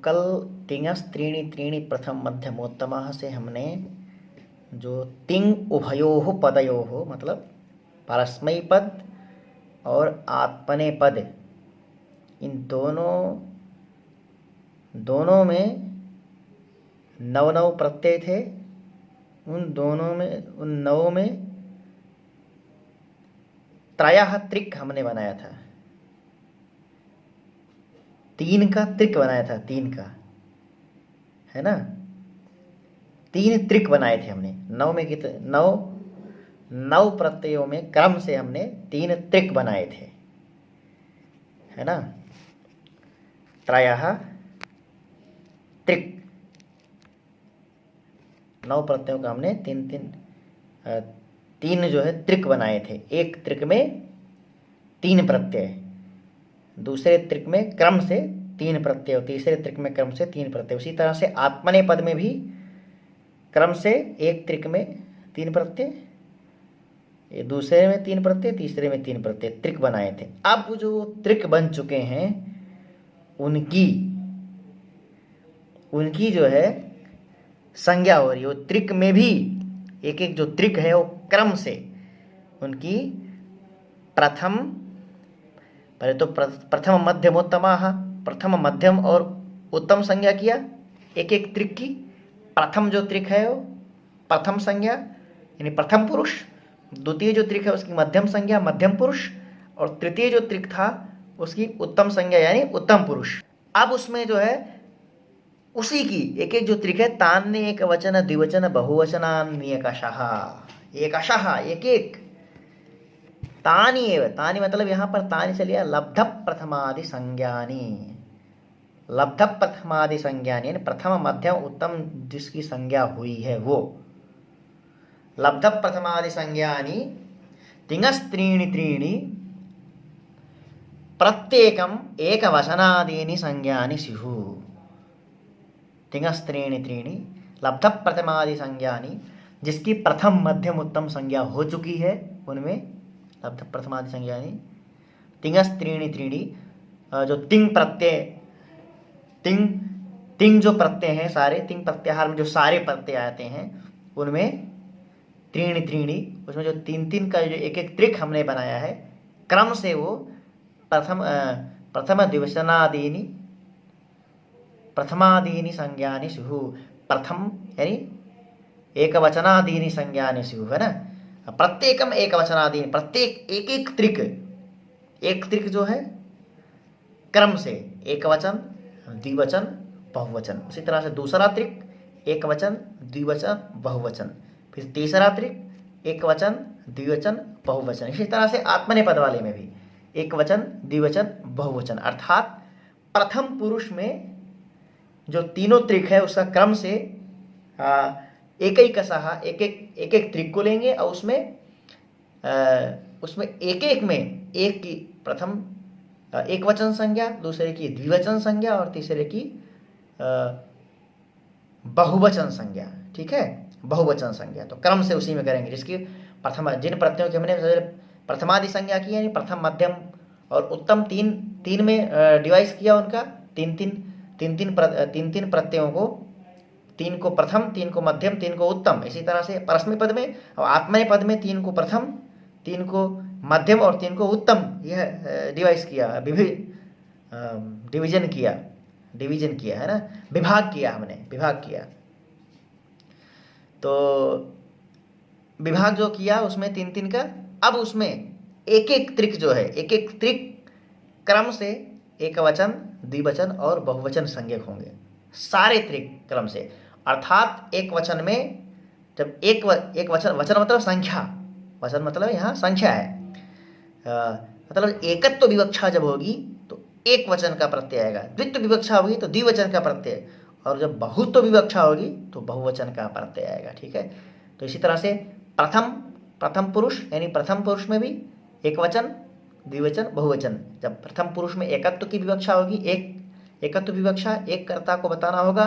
कल तिङस् त्रीणि त्रीणि प्रथम मध्यमोत्तमः से हमने जो तिङ् उभयोः पदयोः मतलब परस्मै पद और आत्मने पद, इन दोनों में नव नव प्रत्यय थे। उन नवों में त्रयः त्रिक हमने बनाया था, 3 का त्रिक बनाया था, 3 का, है ना। 3 त्रिक बनाए थे हमने। नौ प्रत्ययों में क्रम से हमने 3 त्रिक बनाए थे, है ना। त्रयः त्रिक, 9 प्रत्ययों का हमने तीन जो है त्रिक बनाए थे। एक त्रिक में 3 प्रत्यय, दूसरे त्रिक में क्रम से 3 प्रत्यय, तीसरे त्रिक में क्रम से 3 प्रत्यय। उसी तरह से आत्मने पद में भी क्रम से एक त्रिक में 3 प्रत्यय, दूसरे में 3 प्रत्यय, तीसरे में 3 प्रत्यय, त्रिक बनाए थे। अब जो त्रिक बन चुके हैं उनकी जो है संज्ञा हो रही है। त्रिक में भी एक एक जो त्रिक है वो क्रम से उनकी प्रथम, पहले तो प्रथम मध्यमोत्तमाः, प्रथम मध्यम और उत्तम संज्ञा किया एक एक त्रिक की। प्रथम जो त्रिक है वो प्रथम संज्ञा यानी प्रथम पुरुष, द्वितीय जो त्रिक है उसकी मध्यम संज्ञा मध्यम पुरुष, और तृतीय जो त्रिक था उसकी उत्तम संज्ञा यानी उत्तम पुरुष। अब उसमें जो है उसी की एक एक जो त्रिक है, तान्य एक वचन द्विवचन बहुवचनान्यकशः, एकशः एक एक, तानि एव, तानि मतलब यहाँ पर तानि से लिया लब्ध प्रथमादि संज्ञानी, लब्ध प्रथमादि संज्ञानी यानी प्रथम मध्यम उत्तम जिसकी संज्ञा हुई है वो। लब्ध प्रथमादि संज्ञानी तिङस् त्रीणि त्रीणि प्रत्येकम् एकवचनादीनि संज्ञानि स्युः। तिङस् त्रीणि त्रीणि लब्ध प्रथमादि संज्ञानी, जिसकी प्रथम मध्यम उत्तम संज्ञा हो चुकी है उनमें लब्ध प्रथमादि संज्ञानी। तिङस् त्रीणि त्रीणि जो तिङ प्रत्यय, तिङ जो प्रत्यय हैं सारे, तिङ प्रत्याहार में जो सारे प्रत्यय आते हैं उनमें त्रीणि त्रीणि, उसमें जो 3 का जो एक एक त्रिक हमने बनाया है क्रम से वो प्रथम द्विवचनादीनि प्रथमादीनि संज्ञानि स्युः। प्रथम यानी एकवचनादीनि संज्ञानि स्युः, है ना। प्रत्येकम एकवचनादीनि, प्रत्येक एक एक त्रिक, एक त्रिक जो है क्रम से एकवचन द्विवचन बहुवचन। उसी तरह से दूसरा त्रिक एकवचन द्विवचन बहुवचन, फिर तीसरा त्रिक एकवचन द्विवचन बहुवचन। इसी तरह से आत्मनेपद वाले में भी एकवचन द्विवचन बहुवचन, अर्थात प्रथम पुरुष में जो तीनों त्रिक है उसका क्रम से एक एक त्रिक को लेंगे और उसमें एक एक में एक की प्रथम एक वचन संज्ञा, दूसरे की द्विवचन संज्ञा और तीसरे की बहुवचन संज्ञा, ठीक है, बहुवचन संज्ञा। तो क्रम से उसी में करेंगे जिसकी प्रथम, जिन प्रत्ययों की हमने प्रथमादि संज्ञा की यानी प्रथम मध्यम और उत्तम तीन में डिवाइस किया उनका, तीन प्रत्ययों को, 3 को प्रथम, 3 को मध्यम, 3 को उत्तम। इसी तरह से परस्मै पद में और आत्मनेय पद में 3 को प्रथम, 3 को मध्यम और 3 को उत्तम, यह डिवाइस किया, डिवीजन किया, है ना, विभाग किया। तो विभाग जो किया उसमें 3 का, अब उसमें एक एक त्रिक जो है, एक एक त्रिक क्रम से एकवचन द्विवचन और बहुवचन संज्ञक होंगे, सारे त्रिक क्रम से। अर्थात एक वचन में जब एक वचन मतलब संख्या, वचन मतलब यहाँ संख्या है, मतलब एकत्व विवक्षा जब होगी तो एक वचन का प्रत्यय आएगा, द्वित्व विवक्षा होगी तो द्विवचन का प्रत्यय, और जब बहुत्व विवक्षा होगी तो बहुवचन का प्रत्यय आएगा, ठीक है। तो इसी तरह से प्रथम पुरुष यानी प्रथम पुरुष में भी एक वचन द्विवचन बहुवचन। जब प्रथम पुरुष में एकत्व की विवक्षा होगी, एक एकत्व विवक्षा, एक कर्ता को बताना होगा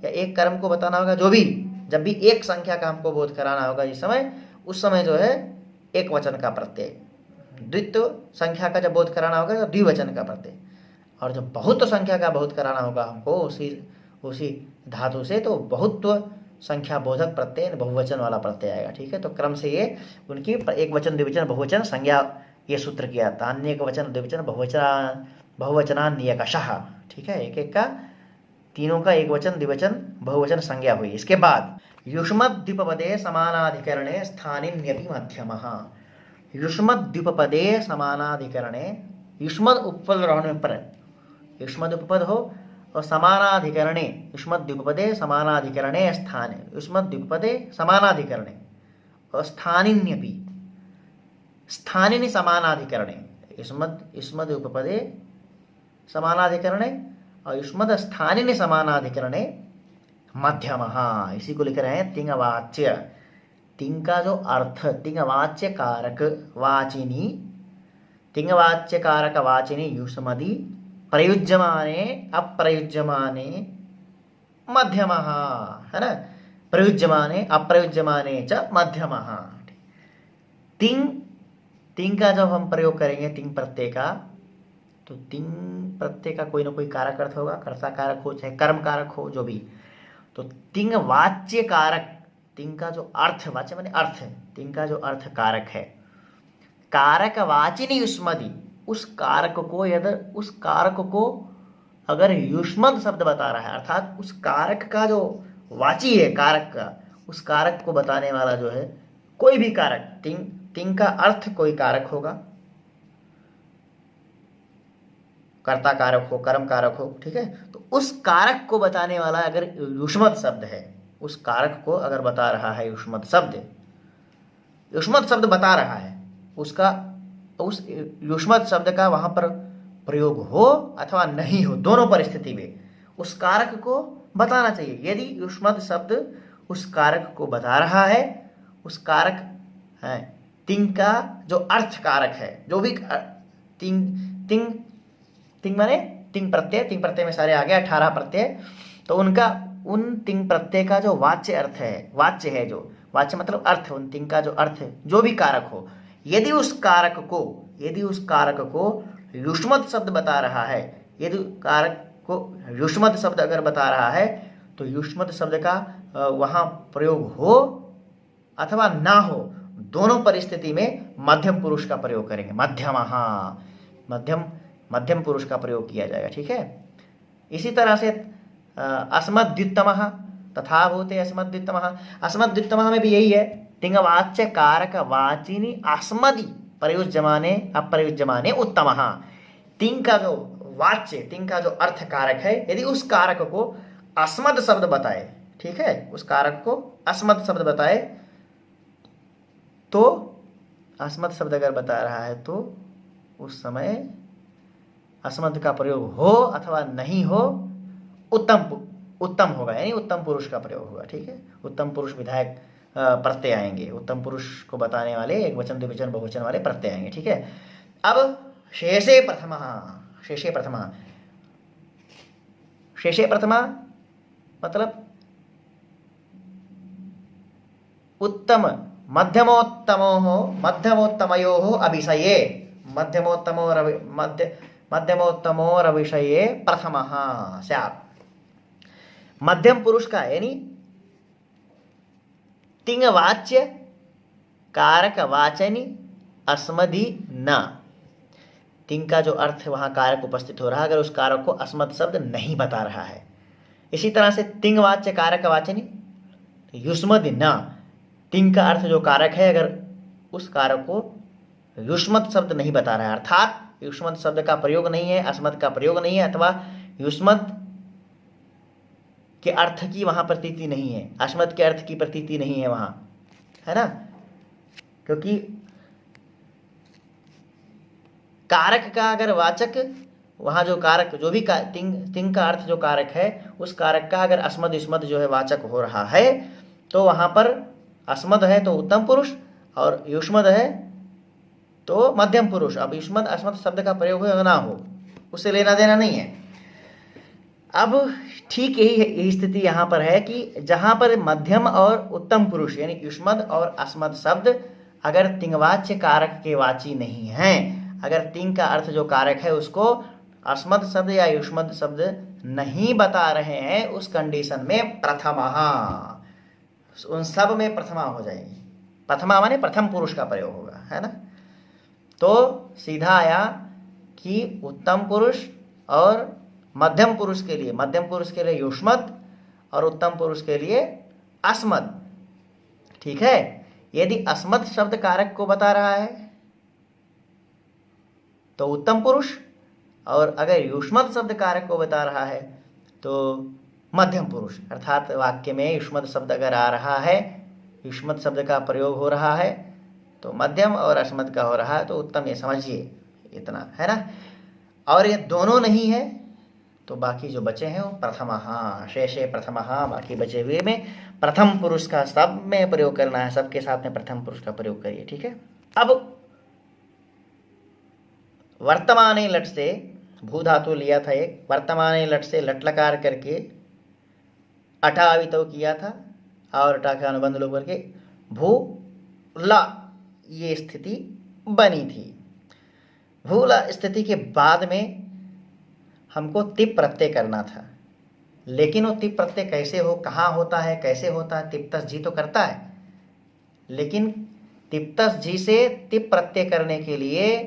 या एक कर्म को बताना होगा, जो भी जब भी एक संख्या का हमको बोध कराना होगा जिस समय, उस समय जो है एक वचन का प्रत्यय। द्वित्व संख्या का जब बोध कराना होगा तो द्विवचन का प्रत्यय। और जब बहुत संख्या का बहुत कराना होगा हमको उसी धातु से, तो बहुत्व संख्या बोधक प्रत्यय बहुवचन वाला प्रत्यय आएगा। ठीक है, तो क्रम से ये उनकी एक वचन द्विवचन बहुवचन संज्ञा ये सूत्र किया था। अन्य वचन द्विवचन बहुवचनान्यकशः। ठीक है, एक एक का तीनों का एक वचन द्विवचन बहुवचन संज्ञा हुई। इसके बाद युष्मद्युपपदे समानाधिकरणे स्थानिन्यपि मध्यमः। युष्मद्युपपदे समानाधिकरणे, युष्मद उपपद रहने पर, युष्मद उपपद हो और समानाधिकरणे, युष्मद्युपपदे समानाधिकरणे स्थाने, युष्मद्युपपदे समानाधिकरणे और स्थानिन्यपि, स्थानिनि समानाधिकरणे, युष्मद उपपदे समानाधिकरणे और युष्मद स्थानिनि समानाधिकरणे मध्यमः। इसी को लिख रहे हैं तिंगवाच्य। तिंग का जो अर्थ, तिंगवाच्य कारक वाचिनी, तिंगवाच्य कारक वाचिनी युष्मदि प्रयुज्यमाने अप्रयुज्यमाने मध्यमः, है ना, प्रयुज्यमाने अप्रयुज्यमाने च मध्यमः। तिंग का जब हम प्रयोग करेंगे तिंग प्रत्यय का, तो तिंग प्रत्यय का कोई ना कोई कारक अर्थ होगा, कर्ता कारक हो चाहे कर्म कारक हो, जो भी। तो तिंग वाच्य कारक, तिंग का जो अर्थ, वाच्य माने अर्थ, तिंग का जो अर्थ कारक है, कारक वाचिनी युष्मदि, उस कारक को, यदि उस कारक को अगर युष्मद शब्द बता रहा है, अर्थात उस कारक का जो वाची है कारक का, उस कारक को बताने वाला जो है कोई भी कारक, तिंग का अर्थ कोई कारक होगा, कर्ता कारक हो कर्म कारक हो। ठीक है, तो उस कारक को बताने वाला अगर युष्मद शब्द है, उस कारक को अगर बता रहा है युष्मद शब्द बता रहा है, उसका, उस युष्मद शब्द का वहां पर प्रयोग हो अथवा नहीं हो, दोनों परिस्थिति में उस कारक को बताना चाहिए। यदि युष्मद शब्द उस कारक को बता रहा है, उस कारक है तिंग का जो अर्थ कारक है, जो भी तिंग माने तिंग प्रत्यय में सारे आ गए 18 प्रत्यय, तो उनका, उन तिंग प्रत्यय का जो वाच्य अर्थ है, वाच्य है जो वाच्य मतलब अर्थ, उन तिंग का जो अर्थ जो भी कारक हो, यदि उस कारक को युष्मद शब्द बता रहा है, यदि कारक को युष्मद शब्द अगर बता रहा है, तो युष्मद शब्द का वहां प्रयोग हो अथवा ना हो, दोनों परिस्थिति में मध्यम पुरुष का प्रयोग करेंगे। मध्यम पुरुष का प्रयोग किया जाएगा। ठीक है, इसी तरह से अस्मद्युत्तमः तथा भूते अस्मद्युत्तमः, अस्मद्युत्तमः में भी यही है, तिंगवाच्य कारक वाचिनी अस्मदि प्रयुज्यमाने अप्रयुज्यमाने उत्तमः। तिंग का जो वाच्य, तिंग का जो अर्थ कारक है, यदि उस कारक को अस्मद शब्द बताए, ठीक है, उस कारक को अस्मद शब्द बताए, तो अस्मद शब्द अगर बता रहा है तो उस समय अस्मद का प्रयोग हो अथवा नहीं हो, उत्तम होगा, यानी उत्तम पुरुष का प्रयोग होगा। ठीक है, उत्तम पुरुष विधायक प्रत्यय आएंगे, उत्तम पुरुष को बताने वाले एक वचन द्विवचन बहुवचन वाले प्रत्यय आएंगे। ठीक है, अब शेषे प्रथमा मतलब उत्तम मध्यमोत्तमयोः अभिषये, मध्यमोत्तमोरविषये प्रथमः स्यात्। मध्यम पुरुष का यानी तिंगवाच्य कारक वाचनी अस्मदि न, तिंग का जो अर्थ वहां कारक उपस्थित हो रहा है, अगर उस कारक को अस्मद शब्द नहीं बता रहा है। इसी तरह से तिंगवाच्य कारक वाचनी युष्मदि न, तिंग का अर्थ जो कारक है, अगर उस कारक को युष्मद शब्द नहीं बता रहा है, अर्थात युष्मद शब्द का प्रयोग नहीं है, अस्मद का प्रयोग नहीं है, अथवा युष्मद के अर्थ की वहां प्रतीति नहीं है, अस्मद के अर्थ की प्रतीति नहीं है वहां, है ना, क्योंकि कारक का अगर वाचक, वहां जो कारक, जो भी तिंग का अर्थ जो कारक है, उस कारक का अगर अस्मद युष्मद जो है वाचक हो रहा है, तो वहां पर अस्मद है तो उत्तम पुरुष और युष्मद है तो मध्यम पुरुष। अब युष्मद अस्मद शब्द का प्रयोग हो या ना हो, उससे लेना देना नहीं है। अब ठीक यही स्थिति यहां पर है कि जहां पर मध्यम और उत्तम पुरुष यानी युष्मद और अस्मद शब्द अगर तिंगवाच्य कारक के वाची नहीं हैं, अगर तिंग का अर्थ जो कारक है उसको अस्मत् शब्द या युष्मत् शब्द नहीं बता रहे हैं, उस कंडीशन में प्रथमः, उन सब में प्रथमा हो जाएगी। प्रथमा माने प्रथम पुरुष का प्रयोग होगा, है ना। तो सीधा आया कि उत्तम पुरुष और मध्यम पुरुष के लिए, मध्यम पुरुष के लिए युष्मत् और उत्तम पुरुष के लिए अस्मत्। ठीक है। यदि अस्मत् शब्द कारक को बता रहा है तो उत्तम पुरुष, और अगर युष्मत् शब्द कारक को बता रहा है तो मध्यम पुरुष। अर्थात वाक्य में युष्मत् शब्द अगर आ रहा है, युष्मत् शब्द का प्रयोग हो रहा है तो मध्यम, और अस्मत् का हो रहा है तो उत्तम। ये समझिए, इतना है ना। और ये दोनों नहीं है तो बाकी जो बचे हैं वो प्रथमः, शेषे प्रथमः, बाकी बचे हुए में प्रथम पुरुष का सब में प्रयोग करना है, सबके साथ में प्रथम पुरुष का प्रयोग करिए। ठीक है। अब वर्तमाने लट से भू धातु लिया था एक, वर्तमाने लट से लट लकार करके अटावितो किया था और अटा का अनुबंध लोग करके भू ला, ये स्थिति बनी थी। भू ला स्थिति के बाद में हमको तिप प्रत्यय करना था, लेकिन वो तिप प्रत्यय कैसे हो, कहाँ होता है, कैसे होता है। तिप्तस जी तो करता है, लेकिन तिप्तस जी से तिप प्रत्यय करने के लिए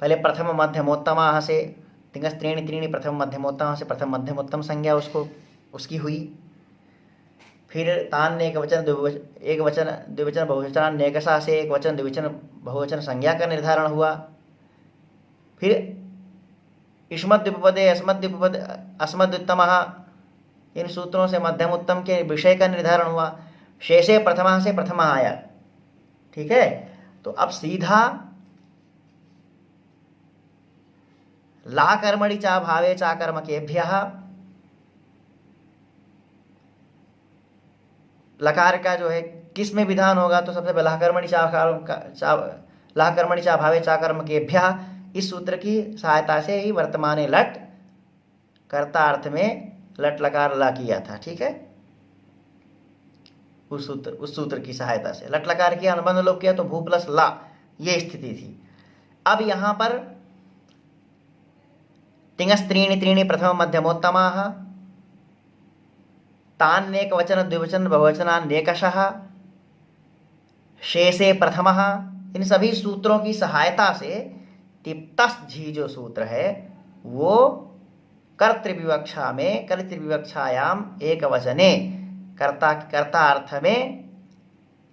पहले प्रथम मध्यमोत्तम से तिंगस त्रीणि त्रीणि प्रथम मध्यमोत्तम से प्रथम मध्यमोत्तम संज्ञा उसको उसकी हुई। फिर तान एक वचन द्विवचन बहुवचन नेकसा से एक वचन द्विवचन बहुवचन संज्ञा का निर्धारण हुआ। फिर युष्मद्युपपदे अस्मद्युपपदे अस्मद्युत्तमः, इन सूत्रों से मध्यम उत्तम के विषय का निर्धारण हुआ। शेषे प्रथमा से प्रथमा आया। ठीक है। तो अब सीधा ला कर्मणि चा भावे चा कर्मकेभ्यः, लकार का जो है किस में विधान होगा, तो सबसे पहले ला कर्मणि चा भावे चा कर्मकेभ्यः, इस सूत्र की सहायता से ही वर्तमाने लट कर्ता अर्थ में लट लकार ला किया था। ठीक है। उस सूत्र की सहायता से लट लकार किया, अनुबंध लोप किया तो भू प्लस ला, ये स्थिति थी। अब यहां पर तिंगस त्रीणि त्रीणि प्रथम मध्यमोत्तमाः, तान नेक वचन द्विवचन बहुवचनान नेकशः, शेषे प्रथमः, इन सभी सूत्रों की सहायता से तिप्तस झी जो सूत्र है वो कर्तृविवक्षा में, कर्तृविवक्षायाम एक वचने, कर्ता अर्थ में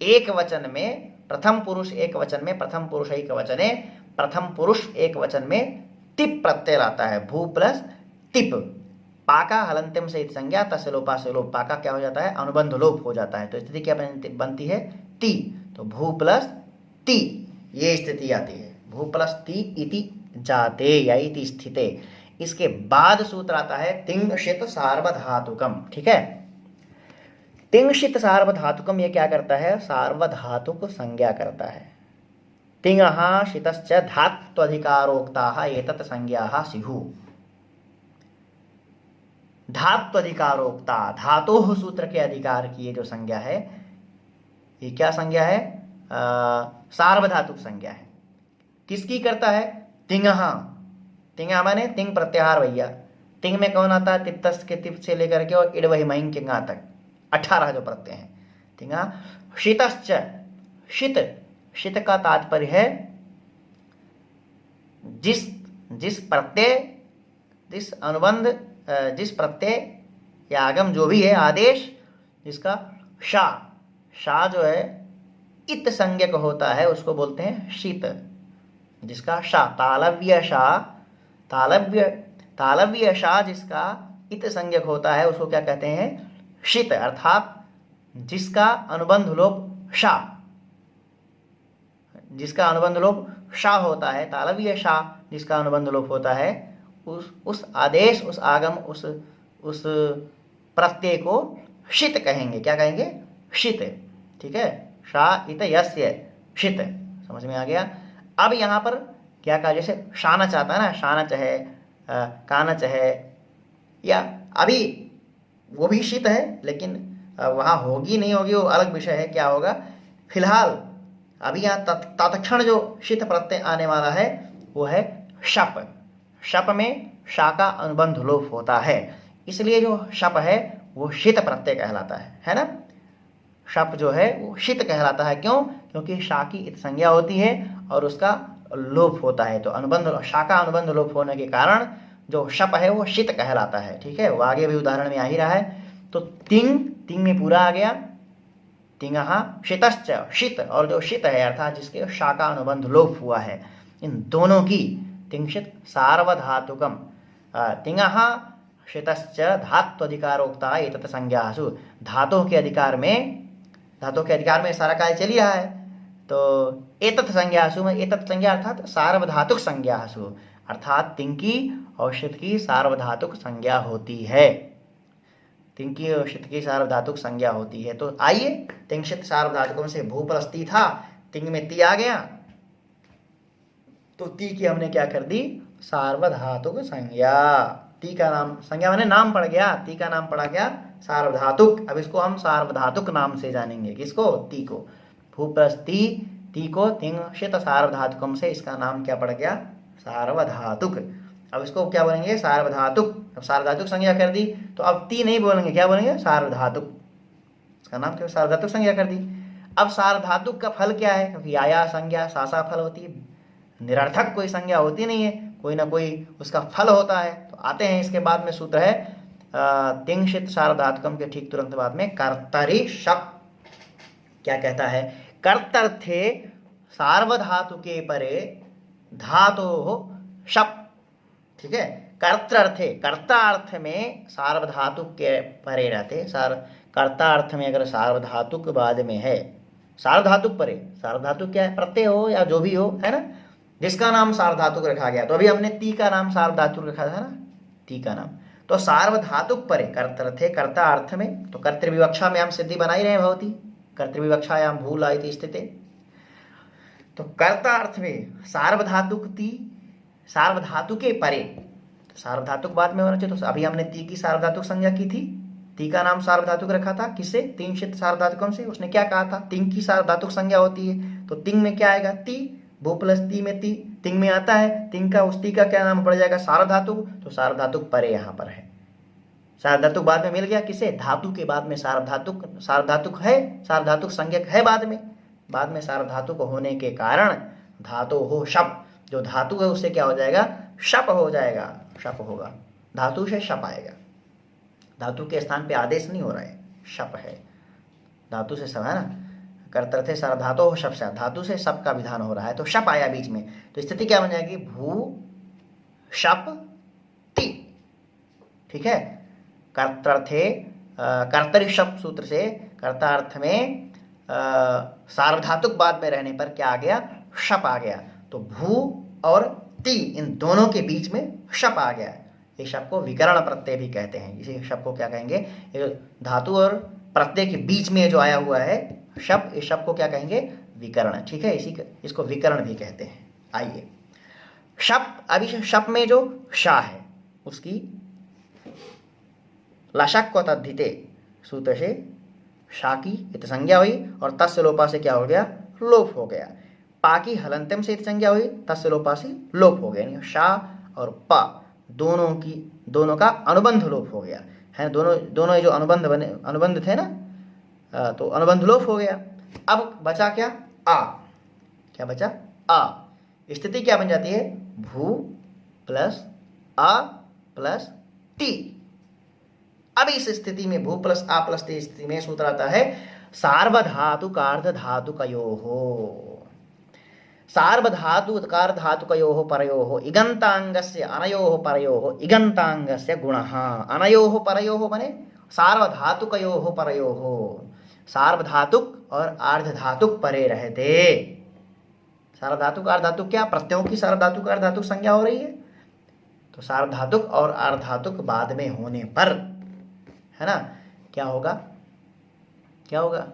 एक वचन में, प्रथम पुरुष एक वचन में, प्रथम पुरुष एक वचने, प्रथम पुरुष एक वचन में तिप प्रत्यय लाता है। भू प्लस तिप, पाका हलंत्यम से संज्ञा, तस्य लोपा से लोप, पाका क्या हो जाता है, अनुबंध लोप हो जाता है। तो स्थिति क्या बनती है, ती। तो भू प्लस ती, ये स्थिति आती है। भू प्लस ती इति जाते या इति स्थिते। इसके बाद सूत्र आता है तिंशित सार्वधातुकम। ठीक है। तिंशित सार्वधातुकम ये क्या करता है, सार्वधातु को संज्ञा करता है। तिंगः शितश्च धात्वधिकारोक्ताः एतत् संज्ञाः स्युः। धात्वधिकारोक्ता, धातोः सूत्र के अधिकार की ये जो संज्ञा है, ये क्या संज्ञा है, सार्वधातुक संज्ञा है। किसकी करता है, तिंगः। तिंगा माने तिंग प्रत्याहार भैया। तिंग में कौन आता है, तिप्तस के तिप से लेकर के और इड वही महिंग किंगा तक 18 जो प्रत्यय हैं। तिंगा शीतश्च, शीत, शीत का तात्पर्य है जिस प्रत्यय, जिस अनुबंध, जिस प्रत्यय या आगम जो भी है, आदेश जिसका शा जो है इत संज्ञक होता है उसको बोलते हैं शीत। जिसका शा, तालव्य शा जिसका इत संज्ञक होता है उसको क्या कहते हैं, शीत। अर्थात जिसका अनुबंध लोप शा, जिसका अनुबंध लोप शा होता है, तालव्य शा जिसका अनुबंध लोप होता है, उस आदेश, उस आगम, उस प्रत्यय को शीत कहेंगे। क्या कहेंगे, शीत। ठीक है। शा इत यस्य, शीत। समझ में आ गया। अब यहां पर क्या कहा, जैसे शानच आता है ना, शानच है, कानच है, या अभी वो भी शीत है, लेकिन वहां होगी नहीं होगी वो अलग विषय है, क्या होगा। फिलहाल अभी यहाँ तत्क्षण जो शीत प्रत्यय आने वाला है वो है शप, शप में शा का अनुबंध लोप होता है, इसलिए जो शप है वो शित प्रत्यय कहलाता है ना। शप जो है वो शित कहलाता है, क्यों? क्योंकि शा की इत संज्ञा होती है और उसका लोप होता है, तो अनुबंध, शा का अनुबंध लोप होने के कारण जो शप है वो शित कहलाता है। ठीक है, वो आगे भी उदाहरण में आ ही रहा है। तो तिंग, तिंग में पूरा आ गया, तिंगहा शितश्च, शित, और जो शित है अर्थात जिसके शा का अनुबंध लोप हुआ है, इन दोनों की तिंशित सार्वधातुकम, तिंगहा शितश्च धात्वधिकारोक्ता एतत् संज्ञासु, धातों के अधिकार में, धातों के अधिकार में सारा कार्य चल रहा है, तो एतत् संज्ञासु में, एतत् संज्ञा अर्थात सार्वधातुक संज्ञासु, अर्थात तिंग की और शित की सार्वधातुक संज्ञा होती है, तिंग की और शित की सार्वधातुक संज्ञा होती है। तो आइए, तिंग शित सार्वधातुकों से भू प्लस ती था, तिंग में ती आ गया, तो ती की हमने क्या कर दी? सार्वधातुक संज्ञा। ती का नाम, संज्ञा माने नाम पड़ गया, ती का नाम पड़ा गया सार्वधातुक। अब इसको हम सार्वधातुक नाम से जानेंगे, किसको? ती को। भू प्लस ती को तिंग शित सार्वधातुकम से इसका नाम क्या पड़ गया? सार्वधातुक। अब इसको क्या बोलेंगे? सार्वधातुक। अब सार्वधातुक संज्ञा कर दी, तो अब ती नहीं बोलेंगे, क्या बोलेंगे? सार्वधातुक। इसका नाम क्या? सार्वधातुक संज्ञा कर दी। अब सार्वधातुक का फल क्या है? क्योंकि आया संज्ञा सासा फल होती है, निरर्थक कोई संज्ञा होती नहीं है, कोई ना कोई उसका फल होता है। तो आते हैं इसके बाद में सूत्र है तिंग शित सार्वधातुकम के ठीक तुरंत बाद में कर्तरि शप। क्या कहता है? कर्तर्थे सार्वधातुके परे धातोः शप। ठीक है, कर्तर्थे, कर्ता अर्थ में सार्वधातुक के परे रहते, कर्ता अर्थ में अगर सार्वधातुक बाद में है, सार्वधातुक परे, सार्वधातुक क्या है? प्रत्यय हो या जो भी हो, है ना, जिसका नाम सार्वधातुक रखा गया। तो अभी हमने ती का नाम सार्वधातुक रखा था ना, ती का नाम, तो सार्वधातुक परे कर्तर्थे, कर्ता अर्थ में, तो कर्तृविवक्षा में हम सिद्धि बना ही रहे हैं भवती, कर्तृविवक्षायाम भूल आई थी स्थिति। तो कर्ता अर्थ में सार्वधातुक ती, सार्वधातुके परे, तो सार्वधातुक बाद में होना चाहिए। तो अभी हमने ती की सार्वधातुक संज्ञा की थी, ती का नाम सार्वधातुक रखा था, किससे? तिंग शित सार्वधातुकम से। उसने क्या कहा था? तिंग की सार्वधातुक संज्ञा होती है, तो तिंग में क्या आएगा? ती, भू प्लस ती में ती, तिंग में आता है, तिंग का उस ती का क्या नाम पड़ जाएगा? सार्वधातुक। तो सार्वधातुक परे यहाँ पर है, सार्वधातुक बाद में मिल गया, किसे? धातु के बाद में सार्वधातुक, सार्वधातुक है, सार्वधातुक संज्ञक है बाद में सार्वधातुक होने के कारण धातु हो शप, जो धातु है उससे क्या हो जाएगा? शप हो जाएगा, शप होगा, धातु से शप आएगा। धातु के स्थान पे आदेश नहीं हो रहा है, शप है, धातु से सब है ना, कर्तर्थे सार्वधातु हो शप से, धातु से शप का विधान हो रहा है, तो शप आया बीच में, तो स्थिति क्या बन जाएगी? भू शप ती। ठीक है, कर्तर्थे, कर्तरि शप सूत्र से कर्ता अर्थ में सार्वधातुक बाद में रहने पर क्या आ गया? शप आ गया। तो भू और ती, इन दोनों के बीच में शप आ गया। इस शप को विकर्ण प्रत्यय भी कहते हैं। इसी शप को क्या कहेंगे? ये धातु और प्रत्यय के बीच में जो आया हुआ है शप, इस शप को क्या कहेंगे? विकर्ण। ठीक है, इसको विकर्ण भी कहते हैं। आइए, शप, अभी शप में जो शा है उसकी लशक्व तद्धिते सूत्र से शा की इत संज्ञा हुई और तस्य लोपा से क्या हो गया? लोप हो गया। पा की हलंतम से इत संज्ञा हुई, तस्य लोपा से लोप हो गया। शा और पा दोनों का अनुबंध लोप हो गया है। दोनों जो अनुबंध थे ना, तो अनुबंध लोप हो गया। अब बचा क्या? आ। क्या बचा? आ। स्थिति क्या बन जाती है? भू प्लस आ प्लस टी। अब इस स्थिति में भू प्लस आ प्लस टी स्थिति में सूत्र आता है सार्वधातुकार्धधातुकयोः, सार्वधातुकार्धधातुकयोः परयोः इगन्ताङ्गस्य अनयोः परयोः इगन्ताङ्गस्य गुणः। अनयोः परयोः बने सार्वधातुकयोः परयोः, सार्वधातुक और आर्धधातुक परे रहते। सार्वधातुक आर्धधातुक क्या? प्रत्ययों की सार्वधातुक आर्धधातुक संज्ञा हो रही है, तो सार्वधातुक और आर्धधातुक बाद में होने पर, है ना, क्या होगा? क्या होगा?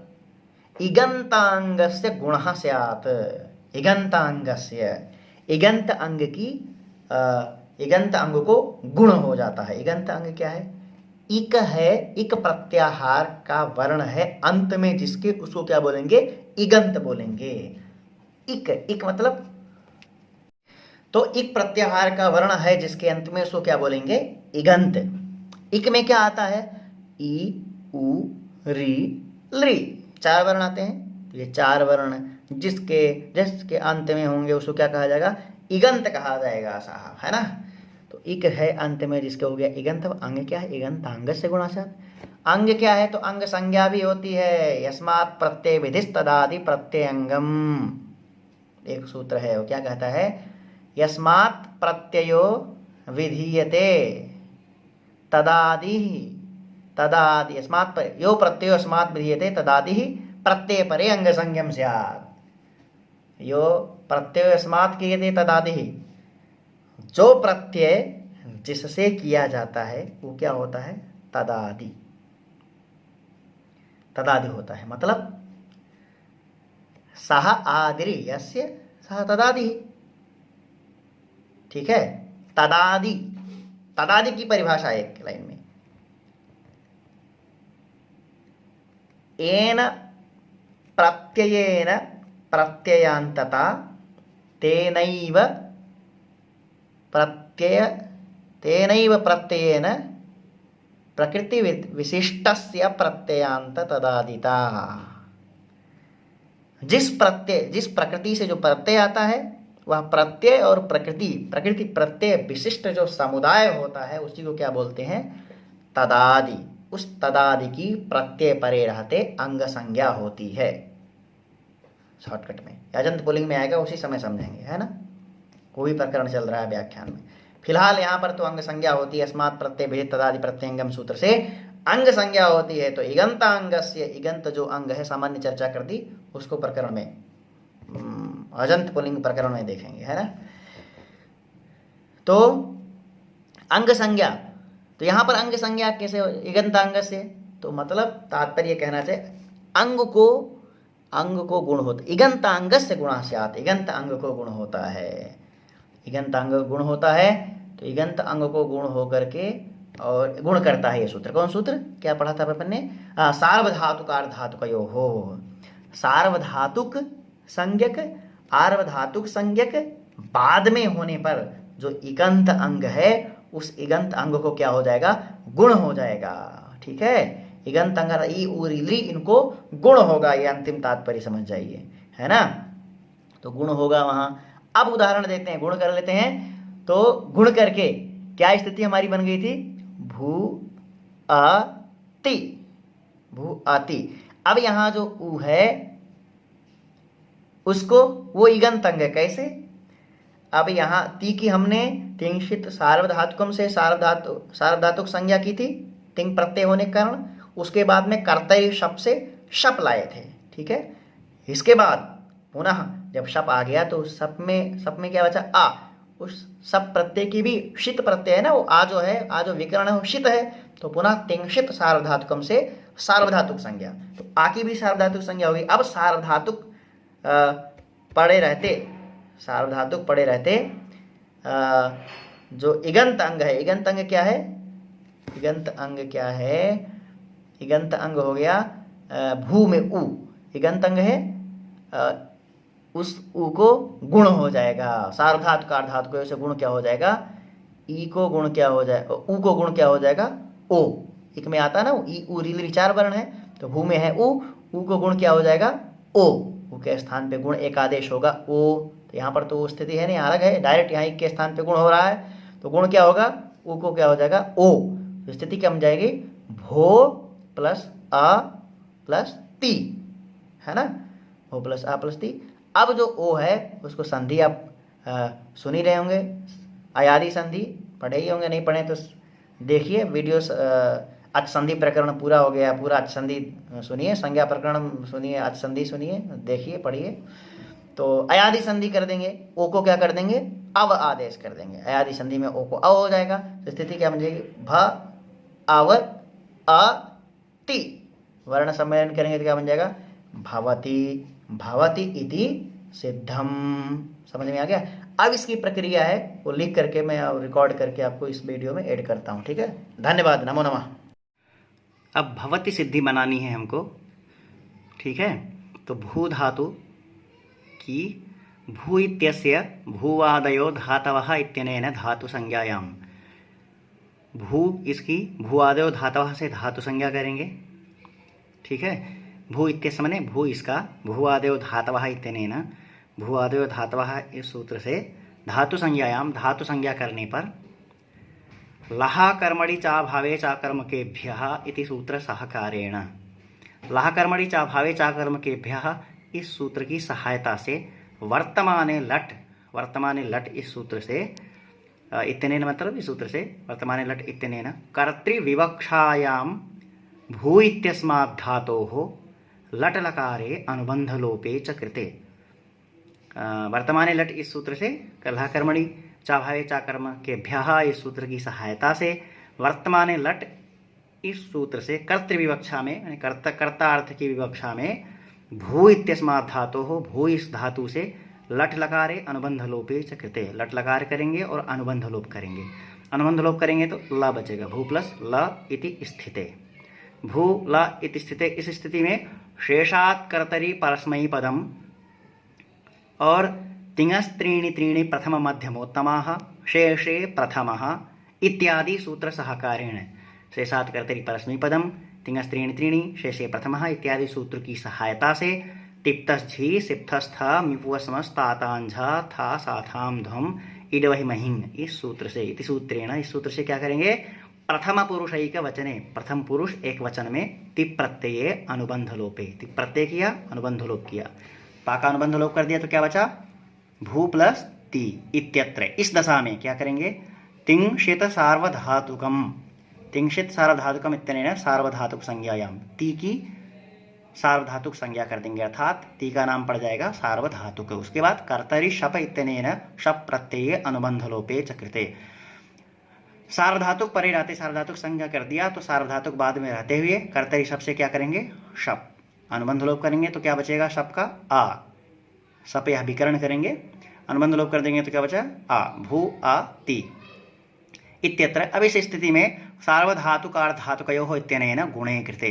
इगन्तांगस्य गुणः स्यात्। इगन्तांगस्य, इगंत अंग की इगंत अंग को गुण हो जाता है। इगंत अंग क्या है? इक है, इक प्रत्याहार का वर्ण है अंत में जिसके, उसको क्या बोलेंगे? इगंत बोलेंगे। इक, इक मतलब तो इक प्रत्याहार का वर्ण है जिसके अंत में उसको क्या बोलेंगे? इगंत। इक में क्या आता है? ई, उ, री, ली, 4 वर्ण आते हैं। तो ये 4 वर्ण जिसके अंत में होंगे उसको क्या कहा जाएगा? इगंत कहा जाएगा साहब, है ना। तो इक है अंत में जिसके हो गया इगंत। अंग क्या है? इगंत अंग से गुणाचार। अंग क्या है? तो अंग संज्ञा भी होती है। यस्मात् प्रत्यय विधिस् तदादि प्रत्ययंगम, एक सूत्र है वो क्या कहता है? यस्मात् प्रत्ययो विधीयते तदादि तदादि यस्मात् यो प्रत्ययो यस्मात् विधीयते तदादि प्रत्यय परे अंग संज्ञम स्यात्। यो प्रत्यय यस्मात् क्रियते तदादि, जो प्रत्यय जिससे किया जाता है वो क्या होता है? तदादि। तदादि होता है मतलब सह आदिरि यस्य सह तदादि। ठीक है, तदादि। तदादि की परिभाषा एक लाइन में, एन प्रत्ययेन प्रत्ययांतता तेनैव प्रत्ययेन प्रकृति विशिष्टस्य प्रत्ययांत तदादिता। जिस प्रकृति से जो प्रत्यय आता है वह प्रत्यय और प्रकृति प्रत्यय विशिष्ट जो समुदाय होता है उसी को क्या बोलते हैं? तदादि। उस तदादि की प्रत्यय परे रहते अंग संज्ञा होती है। शॉर्टकट में अजंत पुल्लिंग में आएगा, उसी समय समझेंगे, है ना। कोई प्रकरण चल रहा है व्याख्यान में। फिलहाल यहाँ पर तो अंग संज्ञा होती है। अस्मात् प्रत्यय भेद तदादि प्रत्यंगम सूत्र से अंग संज्ञा होती है। तो इगंत अंगस्य, इगंत जो अंग है सामान्य चर्चा कर दी, उसको प्रकरण में अजंत पुल्लिंग प्रकरण में देखेंगे, है ना। तो अंग संज्ञा, तो यहाँ पर अंग संज्ञा कैसे? इगंत अंग से। तो मतलब तात्पर्य कहना चाहिए अंग को गुण होता, इगंत अंग से गुणा स्यात्, इगंत अंग को गुण होता है। इगंत अंग गुण होता है तो इगंत अंग को गुण होकर के और गुण करता है ये सूत्र। कौन सूत्र? क्या पढ़ा था अपन ने? सार्वधातुक आर्धातुकयोः। सार्वधातुक संज्ञक आर्वधातुक संज्ञक बाद में होने पर जो इगंत अंग है उस इगंत अंग को क्या हो जाएगा? गुण हो जाएगा। ठीक है, इगंत अंग ई उ री ली इनको गुण होगा, ये अंतिम तात्पर्य समझ जाइए, है ना। तो गुण होगा वहां। अब उदाहरण देते हैं, गुण कर लेते हैं। तो गुण करके क्या स्थिति हमारी बन गई थी? भू आति, भू आति। अब यहां जो उ है उसको वो इगंत अंग है। कैसे? अब यहां ती की हमने तिंशित सार्वधातुकम से सार्वधातुक संज्ञा की थी, तिंग प्रत्यय होने के कारण। उसके बाद में कर्तव्य शप से शप लाए थे। ठीक है, इसके बाद पुनः जब शप आ गया तो शप में क्या बचा? आ। उस शप प्रत्यय की भी शित प्रत्यय है ना, वो आ जो है, आ जो विकरण है वो शित है। तो पुनः तिंशित सार्वधातुकम से सार्वधातुक संज्ञा, तो आ की भी सार्वधातुक संज्ञा होगी। अब सार्वधातुक पड़े रहते जो इगंत अंग है, इगंत अंग क्या है? इगंत अंग क्या है? इगंत अंग हो गया भू में उ, इगंत अंग है। उस उ को गुण हो जाएगा। सार्वधातुक आर्धातुक से गुण क्या हो जाएगा? ई को गुण क्या हो जाएगा? उ को गुण क्या हो जाएगा? ओ। एक में आता ना ई उ री ली 4 वर्ण है, तो भू में है उ को गुण क्या हो जाएगा? ओ। उ के स्थान पे गुण एक आदेश होगा ओ। तो यहाँ पर तो स्थिति है नहीं, अलग है, डायरेक्ट यहाँ के स्थान पे गुण हो रहा है। तो गुण क्या होगा? उ को क्या हो जाएगा? ओ। तो स्थिति क्या बन जाएगी? भो प्लस आ प्लस ती, है ना। भो प्लस आ प्लस ती। अब जो ओ है उसको संधि आप सुन ही रहे होंगे, अयादि संधि पढ़े ही होंगे, नहीं पढ़े तो देखिए वीडियोस। अच संधि प्रकरण पूरा हो गया, पूरा अच संधि सुनिए, संज्ञा प्रकरण सुनिए, अच संधि सुनिए, देखिए, पढ़िए। तो अयादि संधि कर देंगे, ओ को क्या कर देंगे? अव आदेश कर देंगे। अयादि संधि में ओ को अव हो जाएगा। तो स्थिति क्या बन जाएगी? भ अव अ ति, वर्ण सम्मेलन करेंगे तो क्या बन जाएगा? भवति, भवति इति सिद्धम। समझ में आ गया? अब इसकी प्रक्रिया है वो लिख करके मैं रिकॉर्ड करके आपको इस वीडियो में ऐड करता हूँ। ठीक है, धन्यवाद, नमो नमः। अब भवति सिद्धि बनानी है हमको। ठीक है, तो भू धातु की भू इत्यस्य भूवादयो धातवः इत्यनेन धातु संज्ञायाम, भू इसकी भूवादयो धातवः से धातु संज्ञा करेंगे। ठीक है, भू इत्यस्य माने भू इसका, भूवादयो धातवः इत्यनेन, भूवादयो धातवः इस सूत्र से धातु संज्ञायाम, धातु संज्ञा करने पर लहा कर्मणि चाभावे चाकर्मकेभ्यः इति सूत्र सहकारेण, लहा कर्मणि चाभावे चाकर्मकेभ्यः इस सूत्र की सहायता से वर्तमाने लट, वर्तमाने लट इस सूत्र से इत्यनेन मतलब इस सूत्र से वर्तमाने लट इत्यनेन कर्तृविवक्षायाम भू इत्यस्मात् धातोः लट लकारे अनुबंध लोपे च कृते, वर्तमाने लट इस सूत्र से लहा कर्मणि चाभावे चाकर्म के भ्यः इस सूत्र की सहायता से वर्तमाने लट इस सूत्र से कर्तृविवक्षा में, कर्ता अर्थ की विवक्षा में भू इत्यस्मात् धातु हो, भू इस धातु से लट लकारे अनुबंध लोपे च कृते, लट लकार करेंगे और अनुबंध लोप करेंगे। अनुबंध लोप करेंगे तो ल बचेगा, भू प्लस ल इति स्थिते, भू ल इति स्थिते। इस स्थिति में शेषात् कर्तरि परस्मै पदम और तिङस् त्रीणि त्रीणि प्रथम मध्यमोत्तमाः शेषे प्रथमः इत्यादि सूत्र सहकारेण, शेषात् कर्तरि परस्मै पदम तिङस् त्रीणि त्रीणि शेषे प्रथमः इत्यादि सूत्र की सहायता से तिप्तस्थि सिप्तस्थ मिपुवस्मस्तातांझ था साथाम ध्वम इडवहि महिंग इस सूत्र से, इति सूत्रेण इस सूत्र से क्या करेंगे, प्रथम पुरुषैक वचने, प्रथम पुरुष एक वचन में तिप प्रत्यये अनुबंध लोपे, तिप प्रत्यय किया अनुबंध लोप किया, पाका अनुबंध लोप कर दिया तो क्या बचा, भू प्लस ती इत्यत्र। इस दशा में क्या करेंगे, तिंशित सार्वधातुकम, तिंशित सार्वधातुकम इत्यनेन सार्वधातुक संज्ञायाम, ती की सार्वधातुक संज्ञा कर देंगे, अर्थात ती का नाम पड़ जाएगा सार्वधातुक। उसके बाद कर्तरि शप इत्यनेन शप प्रत्यये अनुबंध लोपे च कृते, सार्वधातुक परे रहते सार्वधातुक संज्ञा कर दिया तो सार्वधातुक बाद में रहते हुए कर्तरि शप से क्या करेंगे, शप अनुबंध लोप करेंगे तो क्या बचेगा, शप का आ, शप यह विकरण करेंगे, अनुबंध लोप कर देंगे तो क्या बचा, आ, भू आ ती इत्यत्र। अब इस स्थिति में सार्वधातुकार्धधातुकयोः इत्यनेन गुणे कृते,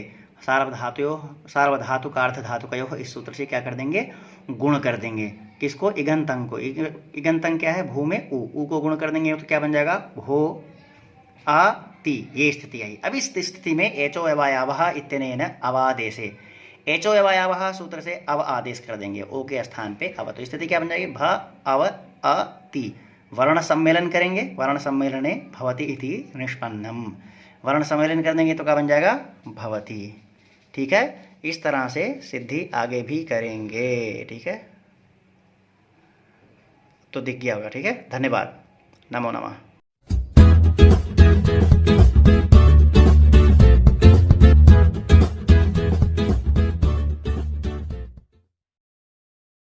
सार्वधातुकार्धधातुकयोः इस सूत्र से क्या कर देंगे, गुण कर देंगे। किसको, इगंतं को, इगंतं क्या है, भू में ऊ को गुण कर देंगे तो क्या बन जाएगा, भो आ ती, ये स्थिति आई। अब इस स्थिति में एचो अवयवः इत्यनेन अवादेशे, एचो अवयवः सूत्र से अव आदेश कर देंगे, ओ के स्थान पे अव, तो स्थिति क्या बन जाएगी, भ अव अ ती, वर्ण सम्मेलन करेंगे, वर्ण सम्मेलने भवति इति निष्पन्नम, वर्ण सम्मेलन कर देंगे तो क्या बन जाएगा, भवति। ठीक है, इस तरह से सिद्धि आगे भी करेंगे। ठीक है, तो दिख गया होगा। ठीक है, धन्यवाद, नमो नमः।